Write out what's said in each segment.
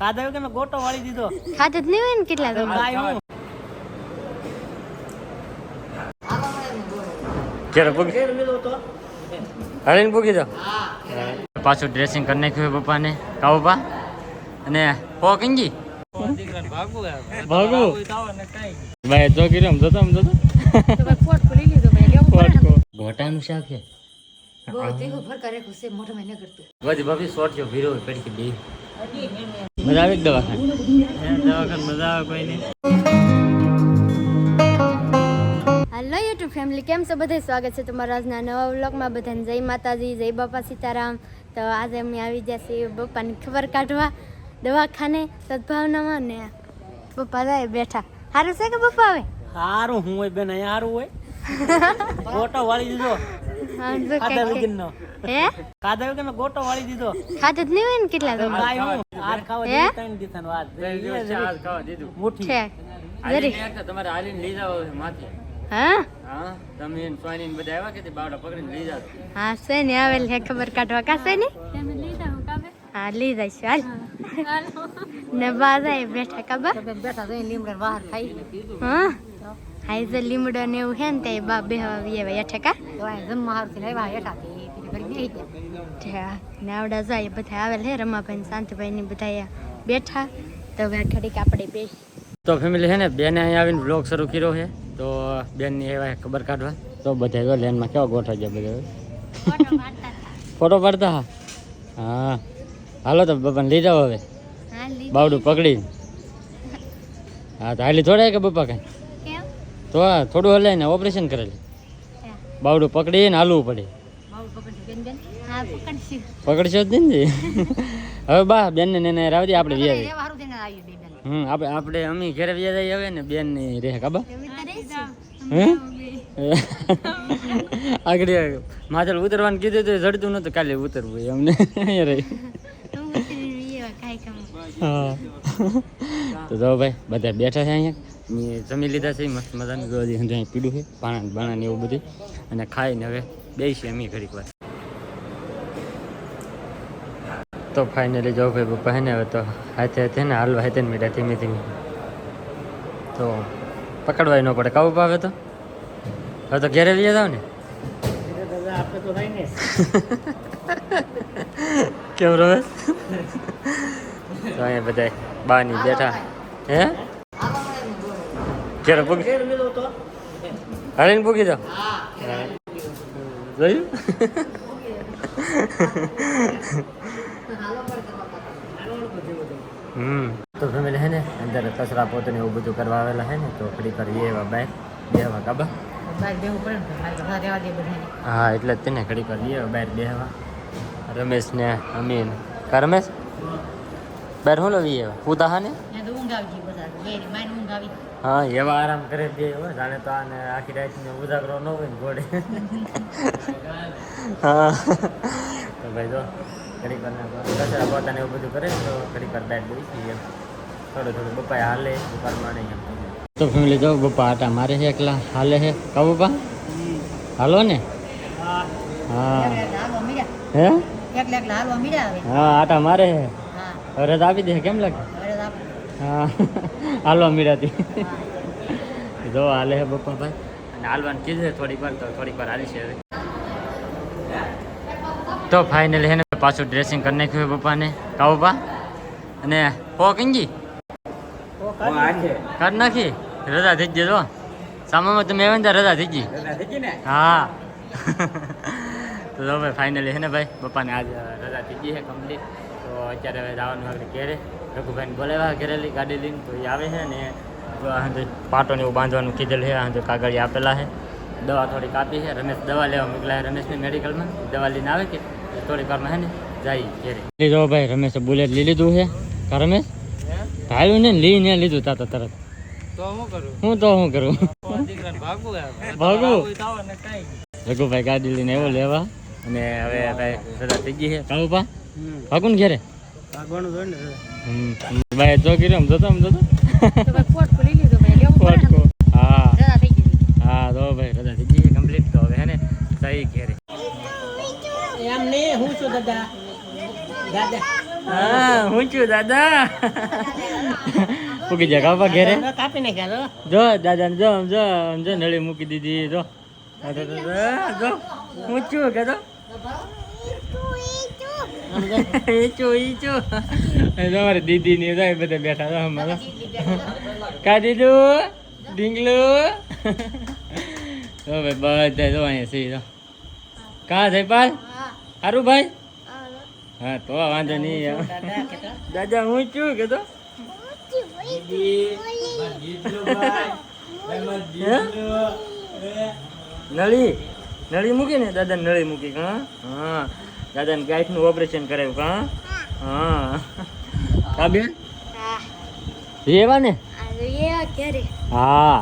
કાદવ કે ગોટો વાળી દીધો ખાતે જ નહીં હોય ને કેટલા તો કેરો પૂગી હરીને પૂગી દો પાછું ડ્રેસિંગ કરી નાખ્યું પપ્પા ને કાઉપા અને પો કંજી ભાગુ ભાઈ તો ગીરમ જતો આમ જતો પોટ ખોલી લીધો ભાઈ લેવું પડે ને ઘોટાનું શાક છે બહુ દેખો ફર કરે ખુશે મોટો મહિને કરતું બધી ભાભી શોર્ટ જો ભીરો પડી કે બે મજા આવે દવાખાને મજા આવે કોઈ નહીં હેલો યુટ્યુબ ફેમિલી કેમ છો બધા સ્વાગત છે તમારા આજના નવા વ્લોગમાં બધાને જય માતાજી જય બાપા સીતારામ તો આજે અમે આવી ગયા છીએ બપ્પાની ખબર કાઢવા દવાખાને સદભાવનામાં ને પપ્પા જાય બેઠા સારું છે કે પપ્પા આવે સારું હું હોય બેન અહીંયા સારું હોય ગોટો વાળી દીધો હે કાદવ કે ગોટો વાળી દીધો ખાતે જ નહીં હોય ને કેટલા તો ભાઈ હું આજ ખાવા દીધું ત્રણ દીધા વાત ખાવા દીધું મુઠ્ઠી છે જરી તમારે હાલીને લઈ જાવ માથે હા હા તમે સોની બધા આવ્યા કે બાવડા પકડીને લઈ જાવ હા છે ને આવેલ છે ખબર કાઢવા કાશે ને હા લઈ જઈશું હાલ ને બાજા બેઠા ખબર બેઠા તો લીમડા બહાર ખાઈ હા હાઈ જે લીમડો ને એવું હે ને તે બા બેહવા આવે હેઠે કા જમવા હારથી આવ્યા હેઠા ઘડી ગયા નાવડા જાય બધા આવેલ હે રમાભાઈ શાંતિભાઈ ની બધા બેઠા તો હવે ઘડીક આપણે બે તો ફેમિલી છે ને બેને અહીંયા આવીને બ્લોગ શરૂ કર્યો છે તો બેનની એવા ખબર કાઢવા તો બધા જો લેનમાં કેવા ગોઠવા ગયા બધા ફોટો પાડતા હા હાલો તો બાપાને લઈ જાઓ હવે બાવડું પકડી હા તો હાલી થોડા કે બાપા કઈ તો થોડું હલાય ને ઓપરેશન કરેલું બાવડું પકડીને હાલવું પડે પકડશો જ ને હવે બા બેન ને રાવજી આપણે વ્યાજ આપણે અમે ઘરે વ્યાજ આવે ને બેન ની રે કાબા આગળ માથે ઉતરવાનું કીધું તો જડતું નતું કાલે ઉતરવું અમને રહી હા તો જો ભાઈ બધા બેઠા છે અહીંયા જમી લીધા છે મસ્ત મજાનું અહીં પીડું છે પાણા બાણા ને એવું બધું અને ખાઈને હવે બેસી અમે ઘડીક વાર તો ફાઇનલી જો ભાઈ પપ્પા હે ને હવે તો હાથે હાથે ને હાલવા હાથે ને મીઠા ધીમે ધીમે તો પકડવાય ન પડે કાબુ પાવે તો હવે તો ઘેરે લઈ જાવ ને કેમ રહે તો અહીંયા બધા બાની બેઠા હે ઘેરે પૂગી હરીને પૂગી જાઓ જોયું તો ફેમિલી હે ને અંદર કચરા પોતે એવું બધું કરવા આવેલા હે ને તો ફરી કરીએ એવા બાય બેહવા કાબા હા એટલે જ તેને ઘડી કરીએ બહાર બેહવા રમેશ ને અમીન કા રમેશ બહાર શું લવી એવા પૂતા હા ને હા એવા આરામ કરે દે જાણે તો આને આખી રાત ને ઉજાગરો ન હોય ને ઘોડે હા તો ભાઈ જો ઘડી કચરા પોતાને એવું બધું કરે તો ઘડી કર બેઠ દઈશું એમ થોડું થોડું બપ્પા હાલે દુકાનમાં નહીં એમ તો ફેમિલી જો બપ્પા આટા મારે છે એકલા હાલે છે કા બપ્પા હાલો ને હા હે હા આટા મારે છે હવે આપી દે કેમ લાગે હા હાલવા મીરાતી જો હાલે છે બપ્પા ભાઈ અને હાલવાનું કીધું છે થોડીક વાર હાલી છે હવે તો ફાઇનલી હે ને પાછું ડ્રેસિંગ કરી નાખ્યું પપ્પાને કા પપ્પા અને પો કંજી કાઢ નાખી રજા થઈ ગઈ જો સામામાં તમે આવે ને ત્યાં રજા થઈ ગઈ હા તો જો ભાઈ ફાઇનલી હે ને ભાઈ પપ્પાને આજ રજા થઈ ગઈ છે કમ્પ્લીટ તો અત્યારે હવે જવાનું આગળ ઘેરે રઘુભાઈને બોલાવ્યા ઘેરેલી ગાડી લઈને તો એ આવે છે ને પાટોને એવું બાંધવાનું કીધેલું છે આ કાગળિયા આપેલા છે દવા થોડીક આપી છે રમેશ દવા લેવા મોકલાય રમેશને મેડિકલમાં દવા લઈને આવે કે થોડીક વારમાં હે ને જાય ઘેરે જો ભાઈ રમેશે બુલેટ લઈ લીધું છે કા રમેશ હાલ્યું ને લઈને લીધું તા તો તરત હું કરું ભાગું રઘુભાઈ ગાડી લઈને આવ્યો લેવા અને હવે ભાઈ રજા થઈ ગઈ છે કાવું પા ભાગું ને ઘેરે ભાઈ તો ગીરમ જતો હા હા તો ભાઈ રજા થઈ ગઈ કમ્પ્લીટ તો હવે હે ને સહી ઘેરે એમ નહીં હું છું દાદા હા હું છું દાદા મૂકી જા કાપા ઘેરે કાપી નાખ્યા જો દાદા જો આમ જો આમ જો નળી મૂકી દીધી જો જો હું છું કે તો તમારી દીદી ની બધા બેઠા હતા અમારા કા દીધું ઢીંગલું તો ભાઈ બધા જો અહીંયા સહી તો કા જયપાલ સારું ભાઈ હા તો વાંધો નહીં દાદા હું છું કે તો નળી નળી મૂકી ને દાદા નળી મૂકી હા હા દાદાને ગાંઠનું ઓપરેશન કરાવ્યું કા હા કા બેન એવા ને હા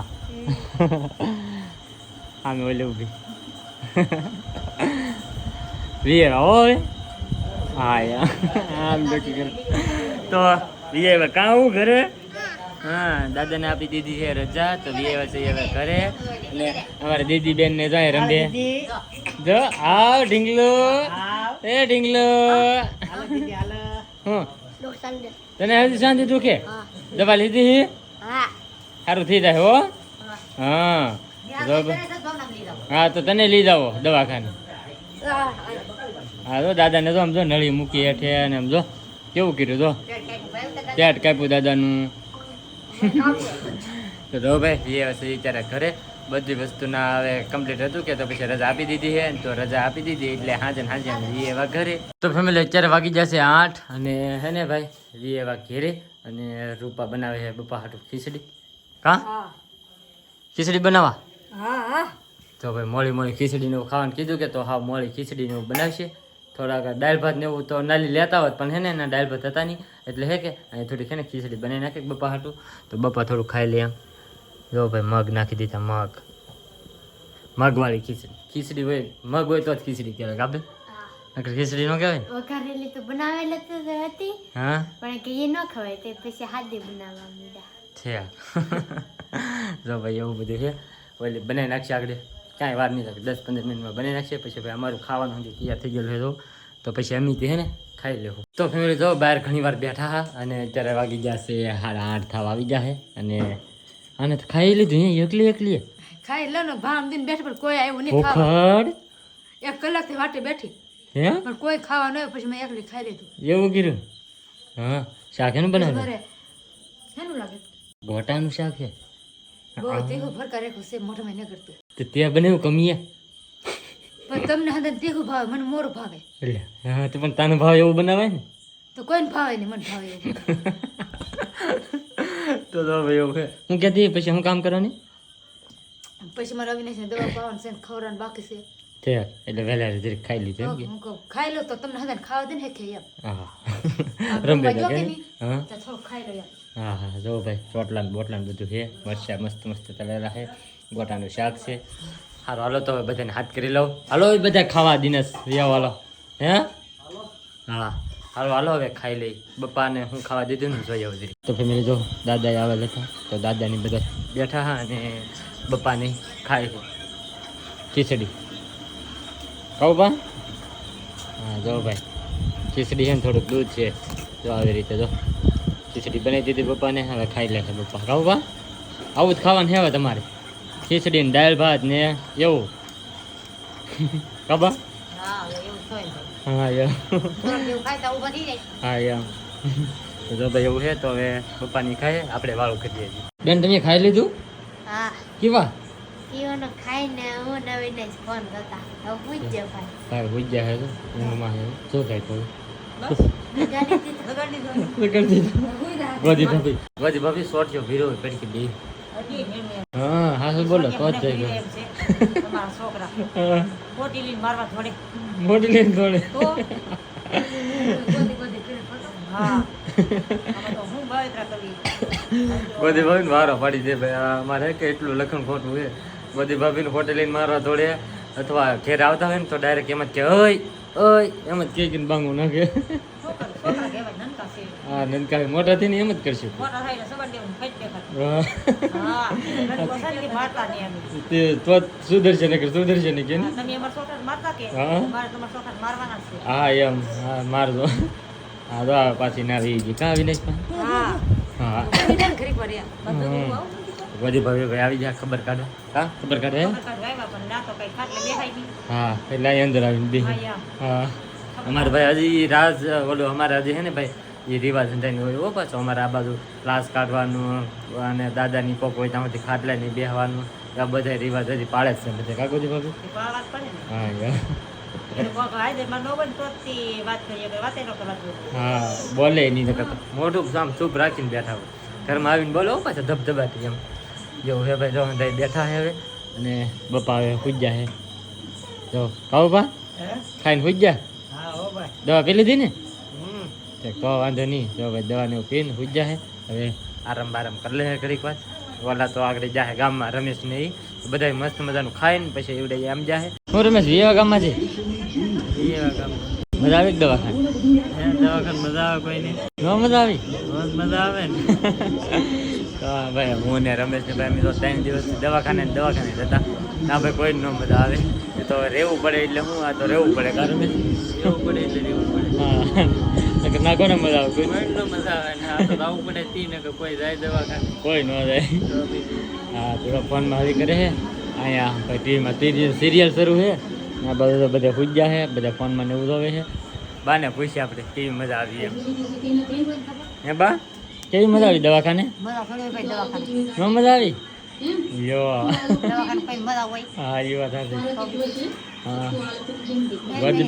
આમે ઓલે ઉભી વિયેવા હોય હા યાર આમ ડોકી કરે તો વિયેવા કાં હું ઘરે હા દાદાને આપી દીધી છે રજા તો વિયેવા છે હવે ઘરે અને અમારા દીદી બેન ને જાય રંબે જો આવ ઢીંગલો એ ઢીંગલો હું તને હજી શાંતિ દુખે દવા લીધી સારું થઈ જાય હો હા હા તો તને લઈ જાઓ દવાખાને હા તો દાદાને તો આમ જો નળી મૂકી હેઠે અને આમ જો કેવું કર્યું તો પેટ કાપ્યું દાદાનું તો જો ભાઈ એ વસ્તુ વિચારે ઘરે બધી વસ્તુના હવે કમ્પ્લીટ હતું કે તો પછી રજા આપી દીધી છે તો રજા આપી દીધી એટલે હાજે એવા ઘરે તો ફેમિલી અત્યારે વાગી જશે 8 અને હે ને ભાઈ એવા ઘેરે અને રૂપા બનાવે છે બપા હાટું ખીચડી કા ખીચડી બનાવવા તો ભાઈ મોળી ખીચડીને ખાવાનું કીધું કે તો હા મોળી ખીચડીને બનાવશે થોડાક દાળ ભાત ને એવું તો નાલી લેતા હોત પણ હે ને એના દાળ ભાત હતા નહીં એટલે હે કે અહીં થોડીક હે ને ખીચડી બનાવી નાખે બપા હાટું તો બપા થોડું ખાઈ લે એમ જો ભાઈ મગ નાખી દીધા મગવાળી ખીચડી હોય મગ હોય તો જ ખીચડી કહેવાય કાબે નકર ખીચડી ન કહેવાય વઘારેલી તો બનાવેલી તો હતી હા પણ કે એ ન ખવાય તે પછી હાથે બનાવવા મીડા છે જો ભાઈ એવું બધું છે ઓલી બનાવી નાખશે આગળ કાંઈ વાર નહીં લાગે 10-15 મિનિટમાં બનાવી નાખશે પછી ભાઈ અમારું ખાવાનું સુધી તૈયાર થઈ ગયેલું છે તો પછી અમે તે હે ને ખાઈ લેવું તો ફેમિલી જો બહાર ઘણી વાર બેઠા હા અને અત્યારે વાગી જશે 8:30 થવા આવી જશે અને આને તો ખાઈ લીધું એકલી ખાઈ લો ને ભામ દિન બેઠ પણ કોઈ આવ્યું નહીં ખાવા ભૂખડ 1 કલાકથી વાટે બેઠી હે પણ કોઈ ખાવા ન આવ્યું પછી મેં એકલી ખાઈ લીધું એવું કર્યું હા શાક એનું બનાવ્યું ઘરે શેનું લાગે ગોટાનું શાક છે બહુ તીખું ફરકા રેખું છે મોઢામાં ન કરતું તો ત્યાં બનાવ્યું કમીએ પણ તમને હંદે તીખું ભાવે મને મોરું ભાવે એટલે હા તો પણ તાનો ભાવ એવું બનાવાય ને તો કોઈને ભાવે નહીં મને ભાવે એવું તો ભાઈ એવું છે હું કહેતી પછી હું કામ કરવાની પછી મારે અવિનાશને દવા પાવાનું છે ને ખવડાવવાનું બાકી છે તે એટલે વહેલા જરીક ખાઈ લીધું એમ કે હું કહું ખાઈ લો તો તમને હંદે ખાવા દે ને કે એમ હા રંબે તો કે હા તો થોડું ખાઈ લો એમ હા હા જો ભાઈ ચોટલા ને બોટલા ને બધું છે મરચા મસ્ત તળેલા છે ગોટાનું શાક છે સારું હાલો તો હવે બધાને હાથ કરી લઉં હાલો એ બધા ખાવા દિનેશ વ્યાવ હાલો હે હા હાલો હાલો હવે ખાઈ લઈ બપ્પાને હું ખાવા દીધું ને જોઈએ જરી તો ફેમિલી જો દાદા આવેલ હતા તો દાદાની બધા બેઠા હા અને બપ્પાને ખાય છે ખીચડી કહું બા હા જો ભાઈ ખીચડી છે ને થોડુંક દૂધ છે જો આવી રીતે જો ખીચડી બનાવી દીધી પપ્પાને હવે ખાઈ લે છે પપ્પા કહું બા આવું જ ખાવાનું છે હવે તમારે ખીચડી ને દાળ ભાત ને એવું ખબર હા યાર હા યાર તો જો ભાઈ એવું છે તો હવે પપ્પાની ખાય આપણે વાળું કરીએ છીએ બેન તમે ખાઈ લીધું હા કેવા ઈઓનો ખાઈને હું નવીને જ ફોન કરતા હવે પૂછ જે ભાઈ ભાઈ પૂછ્યા છે તો ઊંઘમાં છે શું થાય થોડું ગોદી ભાભી શોર્ટ જો ભીરો પડી કે બે હા હા શું બોલો તો જ થઈ ગયો મોટી લઈને થોડે ગોદી ભાભી મારો પાડી દે ભાઈ અમારે કે એટલું લખણ ખોટું છે ગોદી ભાભીને હોટે લઈને મારવા થોડે અથવા ઘેર આવતા હોય ને તો ડાયરેક્ટ એમ જ કે ઓય એમ જ કે બાંગું નાખે હા નનકા મોટા થઈને એમ જ કરશું તે તો સુદર્શન કે સુદર્શન કે હા એમ હા મારજો હા તો આવે પાછી ના આવી ગઈ કાં વિનેશ હા હા વિધાન ઘરી પર યા બધું આવું બધી ભાઈ આવી જાય ખબર કાઢો હા ખબર કાઢે ગાયમાં પણ ના તો કઈ ખાટલે બેહાઈ ગઈ હા એટલે અહીં અંદર આવીને બે હા યા હા અમારે ભાઈ હજી રાજ ઓલો અમારે હજી હે ને ભાઈ એ રિવાજ અંધાઈને હોય હો પાછો અમારે આ બાજુ ક્લાસ કાઢવાનું અને દાદાની કોક હોય ત્યાંથી ખાટલા નહીં બેહવાનું આ બધા રિવાજ હજી પાળે જ છે બધા કાકોજી ભાભી એ પાળવા જ પડે ને હા યાર એ કોક હાયદેરમાં ન હોય ને તો જ તે વાત કરીએ કે વાતે ન કરવા જોઈએ. હા બોલે નહીં નકર મોઢું આમ ચૂપ રાખીને બેઠા હોય ઘરમાં આવીને બોલો હો પાછા ધબધબાટી એમ જો હે ભાઈ જો ભાઈ બેઠા હે હવે અને બપા હવે પૂજ્યા હે જો કાવ બા ખાઈને પૂજ્યા હા હો ભાઈ દવા પી લીધી ને હમ તો કહો વાંધો નહીં જો ભાઈ દવાને એવું પીને પૂજ્યા હે હવે આરામ બારામ કરી લે ઘડીક વાર ઓલા તો આગળ જાહે ગામમાં રમેશ ને એ બધા મસ્ત મજાનું ખાઈને પછી એવડે આમ જાહે હું રમેશ વીવા ગામમાં છે એવા કામ મજા આવી દવાખાને દવાખાને મજા આવે કોઈ નહીં ન મજા આવી બહુ મજા આવે ને તો ભાઈ હું ને રમેશ ને ભાઈ અમે તો 3 દિવસ દવાખાને જતા ના ભાઈ કોઈ ન મજા આવે એ તો રહેવું પડે એટલે હું આ તો રહેવું પડે કારણ રમેશ એવું પડે એટલે રહેવું પડે હા ના કોને મજા આવે કોઈ કોઈ નો મજા આવે ને આ તો આવવું પડે તી ને કે કોઈ જાય દવાખાને કોઈ ન જાય તો બીજું હા થોડા ફોનમાં આવી કરે છે અહીંયા ભાઈ ટીવીમાં સિરિયલ શરૂ છે આ બધા બધા પૂજ્યા છે બધા ફોનમાં ને એવું જોવે છે બાને પૂછીએ આપણે કેવી મજા આવી એમ હે બા કેવી મજા આવી દવાખાને મજા થોડી ભાઈ દવાખાને ન મજા આવી યો દવાખાને કઈ મજા હોય હા એ વાત સાચી હા ગોદી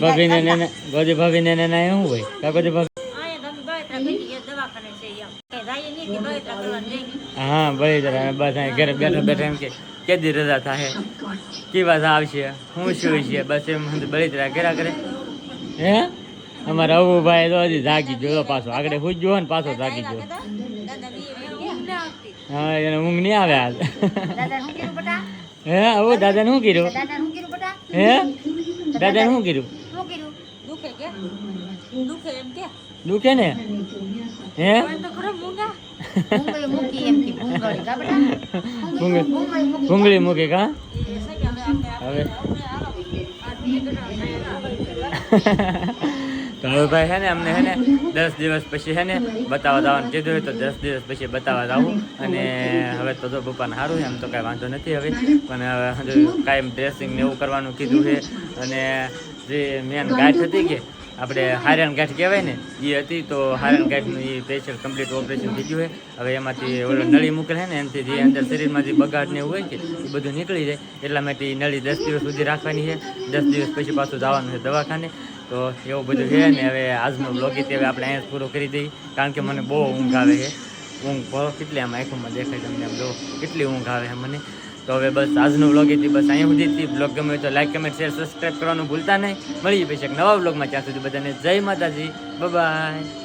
ભાભીને એને શું હોય કા ગોદી ભાભી આયા તમે બળતરા કરી ગયા દવાખાને છે એમ કઈ જાય નહીં કે બળતરા કરવા નહીં હા બળી જરા બસ અહીં ઘરે બેઠા બેઠા એમ કે કેદી રજા થાય કેવા આવશે હું શું છે બસ એમ બળી જરા ઘરા કરે હે અમારે આવું ભાઈ તો હજી જાગી ગયો પાછો આગળ પૂછ્યો ને પાછો જાગી ગયો દાદા બી ઊંઘ ના આવતી હા એને ઊંઘ નહીં આવે હાલ દાદા શું કીધું બટા હે આવું દાદાને શું કર્યું દાદા શું કીધું બટા હે દાદાને શું કર્યું શું કીધું દુખે કે દુખે એમ કે દુખે ને હે તો ખરો મૂંગા મૂંગળી મૂકી એમ કે મૂંગળી કા બટા ભૂંગળી મૂકે કા હવે તો હવે ભાઈ છે ને અમને છે ને 10 દિવસ પછી છે ને બતાવવા જવાનું કીધું હોય તો 10 દિવસ પછી બતાવવા જવું અને હવે તો જો પપ્પાને સારું છે એમ તો કાંઈ વાંધો નથી હવે પણ હવે કાંઈ ડ્રેસિંગ ને એવું કરવાનું કીધું છે અને જે મેન ગાંઠ હતી કે આપણે હારણ ગાંઠ કહેવાય ને એ હતી તો હારણ ગાંઠનું એ સ્પેશિયલ કમ્પ્લીટ ઓપરેશન થઈ ગયું છે હવે એમાંથી ઓલો નળી મૂકેલ છે ને એનાથી જે અંદર શરીરમાં જે બગાડ ને એવું હોય કે એ બધું નીકળી જાય એટલા માટે એ નળી 10 દિવસ સુધી રાખવાની છે 10 દિવસ પછી પાછું જવાનું છે દવાખાને તો એવું બધું છે ને હવે આજનો બ્લોગ હવે આપણે અહીંયા પૂરો કરી દઈએ કારણ કે મને બહુ ઊંઘ આવે છે ઊંઘ કેટલી આમ આંખોમાં દેખાય તમને આમ જો કેટલી ઊંઘ આવે છે મને તો હવે બસ આજનો બ્લોગ હતી બસ અહીંયા સુધી હતી બ્લોગ ગમે તો લાઈક કમેન્ટ શેર સબસ્ક્રાઈબ કરવાનું ભૂલતા નહીં મળીએ પછી એક નવા બ્લોગમાં ત્યાં સુધી બધાને જય માતાજી બાય.